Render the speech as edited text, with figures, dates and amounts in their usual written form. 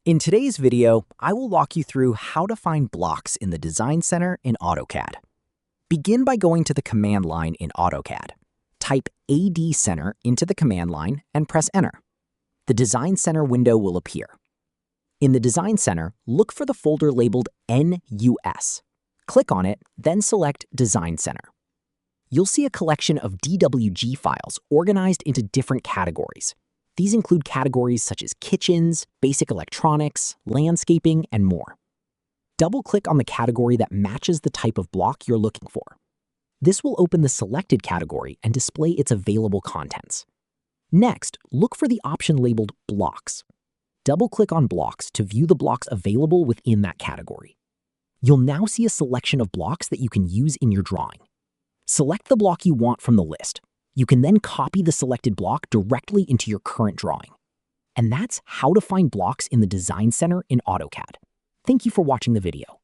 In today's video, I will walk you through how to find blocks in the Design Center in AutoCAD. Begin by going to the command line in AutoCAD. Type AD Center into the command line and press Enter. The Design Center window will appear. In the Design Center, look for the folder labeled NUS. Click on it, then select Design Center. You'll see a collection of DWG files organized into different categories. These include categories such as kitchens, basic electronics, landscaping, and more. Double-click on the category that matches the type of block you're looking for. This will open the selected category and display its available contents. Next, look for the option labeled Blocks. Double-click on Blocks to view the blocks available within that category. You'll now see a selection of blocks that you can use in your drawing. Select the block you want from the list. You can then copy the selected block directly into your current drawing. And that's how to find blocks in the Design Center in AutoCAD. Thank you for watching the video.